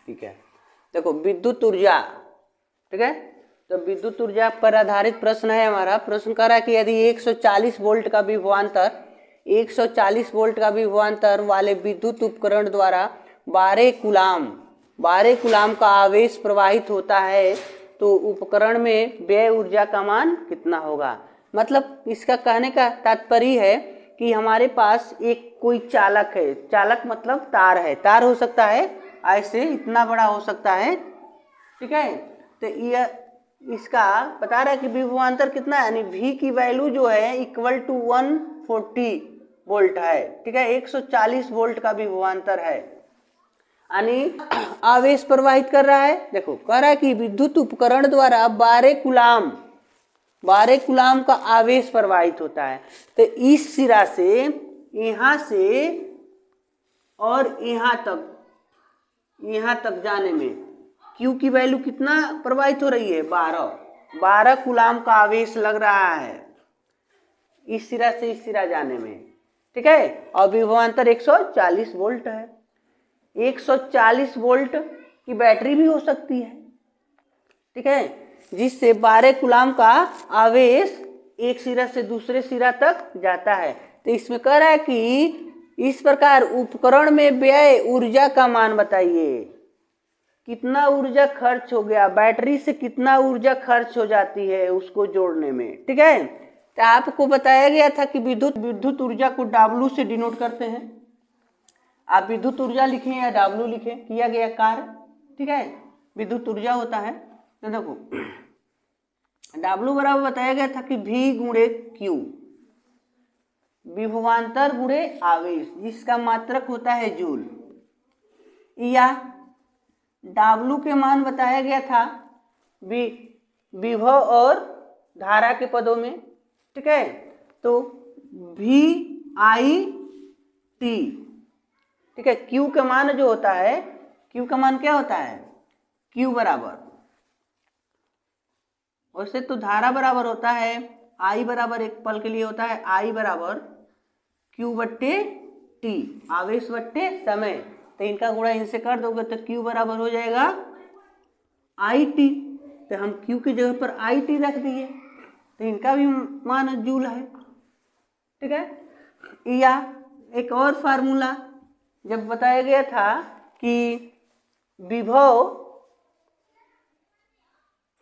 ठीक है, देखो विद्युत ऊर्जा, ठीक है, तो विद्युत ऊर्जा पर आधारित प्रश्न है हमारा। प्रश्न कर रहा है कि यदि 140 वोल्ट का विभवांतर 140 वोल्ट का विभवांतर वाले विद्युत उपकरण द्वारा 12 कूलाम का आवेश प्रवाहित होता है तो उपकरण में व्यय ऊर्जा का मान कितना होगा। मतलब इसका कहने का तात्पर्य है कि हमारे पास एक कोई चालक है, चालक मतलब तार है, तार हो सकता है ऐसे इतना बड़ा हो सकता है, ठीक है। तो यह इसका बता रहा है कि विभवांतर कितना है, यानी V की वैल्यू जो है इक्वल टू 140 वोल्ट है, ठीक है, 140 वोल्ट का विभवांतर है, यानी आवेश प्रवाहित कर रहा है। देखो कह रहा है कि विद्युत उपकरण द्वारा 12 कूलाम का आवेश प्रवाहित होता है। तो इस सिरा से यहाँ से और यहाँ तक जाने में Q की वैल्यू कितना प्रवाहित हो रही है, 12 कूलाम का आवेश लग रहा है इस सिरा से इस सिरा जाने में, ठीक है। और विभवांतर 140 वोल्ट है। 140 वोल्ट की बैटरी भी हो सकती है, ठीक है, जिससे 12 कूलाम का आवेश एक सिरा से दूसरे सिरा तक जाता है। तो इसमें कह रहा है कि इस प्रकार उपकरण में व्यय ऊर्जा का मान बताइए, कितना ऊर्जा खर्च हो गया, बैटरी से कितना ऊर्जा खर्च हो जाती है उसको जोड़ने में, ठीक है। तो आपको बताया गया था कि विद्युत ऊर्जा को W से डिनोट करते हैं। आप विद्युत ऊर्जा लिखें या W लिखें, किया गया कार्य, ठीक है, विद्युत ऊर्जा होता है। तो देखो W बराबर बताया गया था कि V गुणे Q, विभवांतर गुणे आवेश, जिसका मात्रक होता है जूल, या W के मान बताया गया था विभव और धारा के पदों में, ठीक है। तो VIT, ठीक है, Q का मान जो होता है, Q का मान क्या होता है, Q बराबर, वैसे तो धारा बराबर होता है I बराबर, एक पल के लिए होता है I बराबर Q बट्टे T, आवेश बट्टे समय। तो इनका गुणा इनसे कर दोगे तो Q बराबर हो जाएगा IT। तो हम Q की जगह पर IT रख दिए, तो इनका भी मान जूल है, ठीक है। या एक और फार्मूला जब बताया गया था कि विभव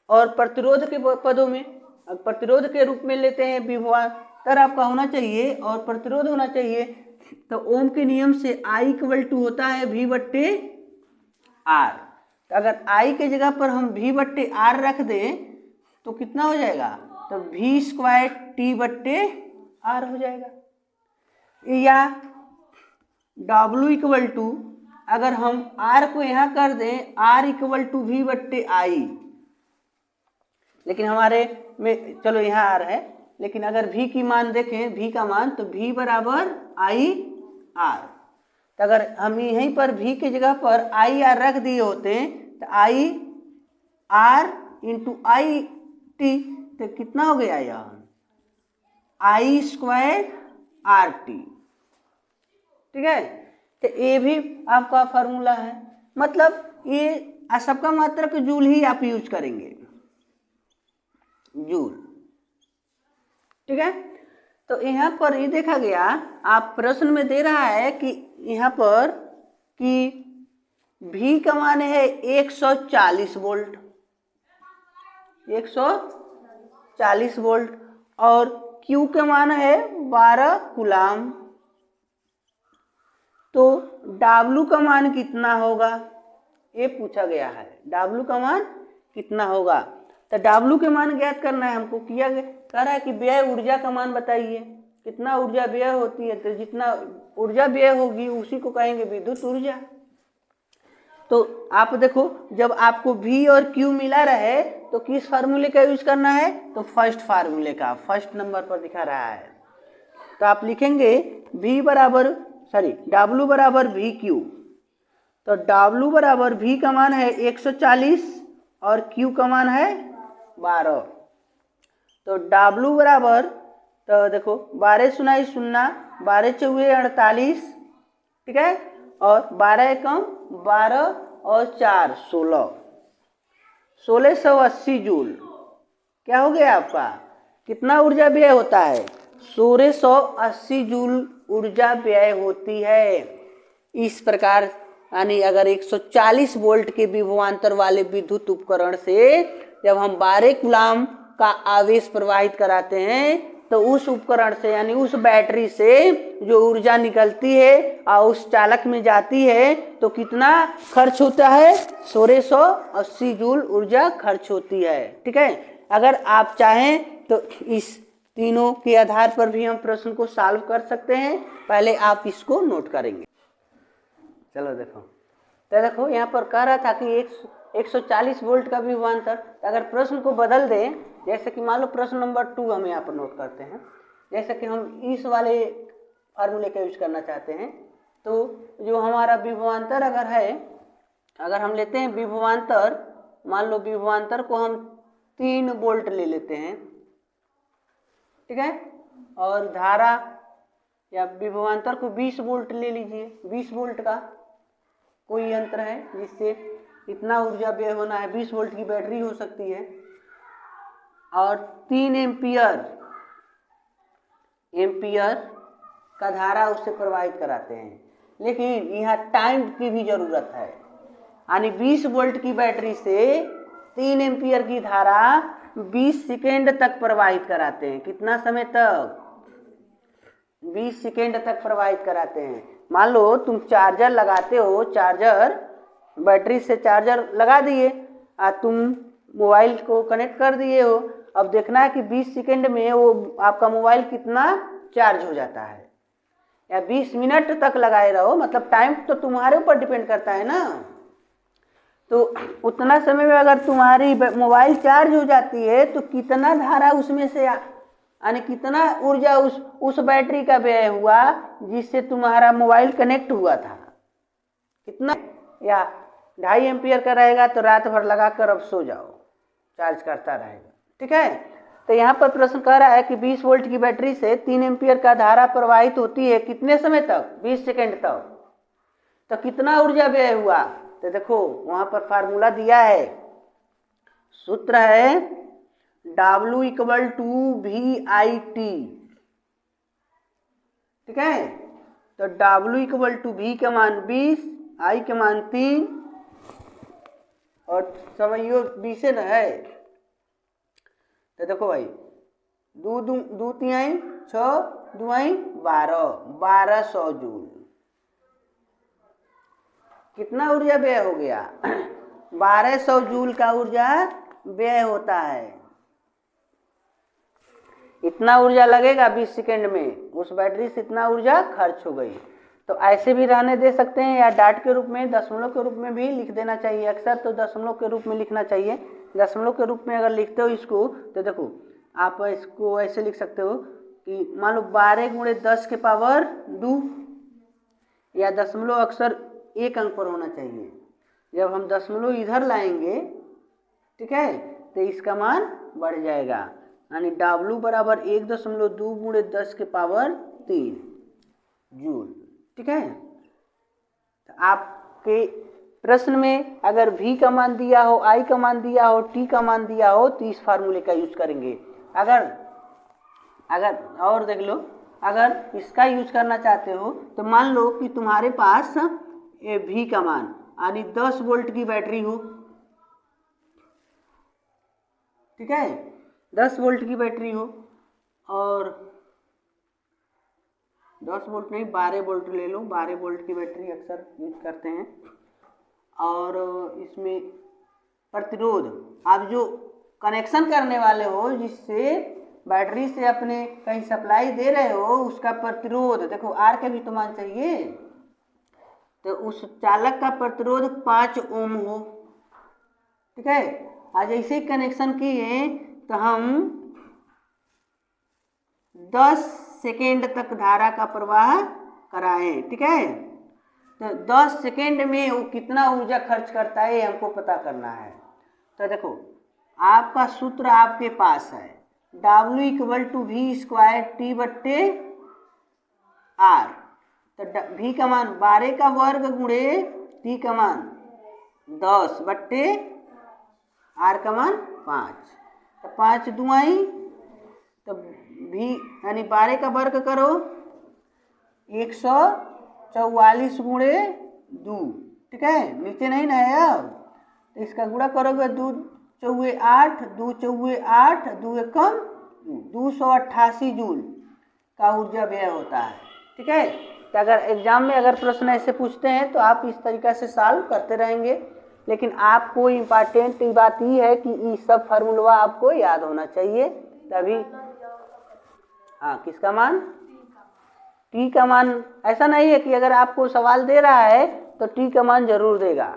और प्रतिरोध के पदों में, प्रतिरोध के रूप में लेते हैं विभवांतर आपका होना चाहिए और प्रतिरोध होना चाहिए, तो ओम के नियम से I इक्वल टू होता है V बट्टे R। तो अगर I के जगह पर हम V बट्टे R रख दें तो कितना हो जाएगा, तो V स्क्वायर T बट्टे R हो जाएगा। या W इक्वल टू, अगर हम R को यहाँ कर दें R इक्वल टू V बट्टे I, लेकिन हमारे में चलो यहाँ R है, लेकिन अगर V की मान देखें, V का मान, तो V बराबर IR। तो अगर हम यहीं पर V की जगह पर IR रख दिए होते तो IR इंटू IT, तो कितना हो गया यह I स्क्वायर RT, ठीक है। तो ये भी आपका फार्मूला है, मतलब ये सबका मात्रक जूल ही आप यूज करेंगे, जूल, ठीक है। तो यहाँ पर ये देखा गया, आप प्रश्न में दे रहा है कि यहाँ पर कि V का मान है 140 वोल्ट, 140 वोल्ट, और Q का मान है 12 कूलाम, तो W का मान कितना होगा ये पूछा गया है। W का मान कितना होगा, तो W के मान ज्ञात करना है हमको। किया गया कह रहा है कि व्यय ऊर्जा का मान बताइए, कितना ऊर्जा व्यय होती है, तो जितना ऊर्जा व्यय होगी उसी को कहेंगे विद्युत ऊर्जा। तो आप देखो, जब आपको V और Q मिला रहे तो किस फार्मूले का यूज करना है, तो फर्स्ट फार्मूले का, फर्स्ट नंबर पर दिखा रहा है। तो आप लिखेंगे W बराबर VQ, तो W बराबर V का मान है 140 और Q का मान है 12, तो W बराबर, तो देखो 12 सुनाई सुन्ना, 12 चौहे 48, ठीक है, और 12 एकम 12 और 4 1680 जूल। क्या हो गया आपका? कितना ऊर्जा व्यय होता है? 1680 जूल ऊर्जा व्यय होती है। इस प्रकार यानी अगर 140 वोल्ट के विभवांतर वाले विद्युत उपकरण से जब हम 12 कूलाम का आवेश प्रवाहित कराते हैं तो उस उपकरण से यानी उस बैटरी से जो ऊर्जा निकलती है और उस चालक में जाती है तो कितना खर्च होता है? 1680 जूल ऊर्जा खर्च होती है। ठीक है, अगर आप चाहें तो इस तीनों के आधार पर भी हम प्रश्न को सॉल्व कर सकते हैं। पहले आप इसको नोट करेंगे। चलो देखो यहाँ पर कह रहा था कि 140 वोल्ट का विभवांतर। अगर प्रश्न को बदल दें, जैसे कि मान लो प्रश्न नंबर 2 हम यहाँ पर नोट करते हैं। जैसे कि हम इस वाले फार्मूले का यूज करना चाहते हैं तो जो हमारा विभवांतर अगर हम लेते हैं विभवांतर, मान लो विभवांतर को हम 3 वोल्ट ले लेते हैं। ठीक है, और धारा या विभवांतर को 20 वोल्ट ले लीजिए। 20 वोल्ट का कोई यंत्र है जिससे इतना ऊर्जा व्यय होना है, 20 वोल्ट की बैटरी हो सकती है और 3 एम्पियर का धारा उससे प्रवाहित कराते हैं। लेकिन यहाँ टाइम की भी जरूरत है, यानी 20 वोल्ट की बैटरी से 3 एम्पियर की धारा 20 सेकेंड तक प्रवाहित कराते हैं। कितना समय तक? 20 सेकेंड तक प्रवाहित कराते हैं। मान लो तुम चार्जर लगाते हो, चार्जर बैटरी से चार्जर लगा दिए और तुम मोबाइल को कनेक्ट कर दिए हो। अब देखना है कि 20 सेकेंड में वो आपका मोबाइल कितना चार्ज हो जाता है, या 20 मिनट तक लगाए रहो, मतलब टाइम तो तुम्हारे ऊपर डिपेंड करता है ना। तो उतना समय में अगर तुम्हारी मोबाइल चार्ज हो जाती है तो कितना धारा उसमें से यानी कितना ऊर्जा उस बैटरी का व्यय हुआ जिससे तुम्हारा मोबाइल कनेक्ट हुआ था। कितना? या 2.5 एम्पियर का रहेगा तो रात भर लगाकर अब सो जाओ, चार्ज करता रहेगा। ठीक है, तो यहाँ पर प्रश्न कह रहा है कि 20 वोल्ट की बैटरी से 3 एम्पियर का धारा प्रवाहित होती है कितने समय तक? 20 सेकेंड तक। तो कितना ऊर्जा व्यय हुआ? तो देखो वहां पर फार्मूला दिया है, सूत्र है W = VIT। ठीक है, तो W = V का मान 20, I का मान 3 और समझियो 20 न है। तो देखो भाई 2 3 6 2 1200 जूल। कितना ऊर्जा व्यय हो गया? 1200 जूल का ऊर्जा व्यय होता है। इतना ऊर्जा लगेगा 20 सेकेंड में, उस बैटरी से इतना ऊर्जा खर्च हो गई। तो ऐसे भी रहने दे सकते हैं या डाट के रूप में, दशमलव के रूप में भी लिख देना चाहिए। अक्सर तो दशमलव के रूप में लिखना चाहिए। दशमलव के रूप में अगर लिखते हो इसको तो देखो आप इसको ऐसे लिख सकते हो कि मान लो 12 × 10 के पावर 2, या दशमलव अक्सर एक अंक पर होना चाहिए। जब हम दशमलव इधर लाएंगे, ठीक है, तो इसका मान बढ़ जाएगा, यानी W = 1.2 × 10 के पावर 3 जूल। ठीक है, तो आपके प्रश्न में अगर V का मान दिया हो, I का मान दिया हो, T का मान दिया हो तो इस फार्मूले का यूज करेंगे। अगर और देख लो, अगर इसका यूज करना चाहते हो तो मान लो कि तुम्हारे पास V का मान यानी 10 वोल्ट की बैटरी हो। ठीक है, 10 वोल्ट की बैटरी हो और 10 वोल्ट नहीं 12 वोल्ट ले लो, 12 वोल्ट की बैटरी अक्सर यूज करते हैं। और इसमें प्रतिरोध आप जो कनेक्शन करने वाले हो, जिससे बैटरी से अपने कहीं सप्लाई दे रहे हो, उसका प्रतिरोध देखो R का भी तो मान चाहिए। तो उस चालक का प्रतिरोध 5 ओम हो। ठीक है, आज ऐसे कनेक्शन किए तो हम 10 सेकेंड तक धारा का प्रवाह कराएं। ठीक है, तो 10 सेकेंड में वो कितना ऊर्जा खर्च करता है हमको पता करना है। तो देखो आपका सूत्र आपके पास है, W = V² T/R। तो V का मान 12 का वर्ग गुणे T का मान 10 बट्टे आर का मान 5, तो 5 दुआई, तो भी यानी 12 का वर्ग करो 144 गुणे 2, ठीक है, नीचे नहीं ना है अब, तो इसका गुणा करोगे 2 चौगे 8, 2 चौगे 8, 2 एकम 288 जूल का ऊर्जा व्यय होता है, ठीक है। तो अगर एग्जाम में अगर प्रश्न ऐसे पूछते हैं तो आप इस तरीक़ा से सॉल्व करते रहेंगे, लेकिन आपको इम्पॉर्टेंट बात ये है कि ये सब फार्मूला आपको याद होना चाहिए, तभी। हाँ, किसका मान? टी का मान। ऐसा नहीं है कि अगर आपको सवाल दे रहा है तो टी का मान जरूर देगा।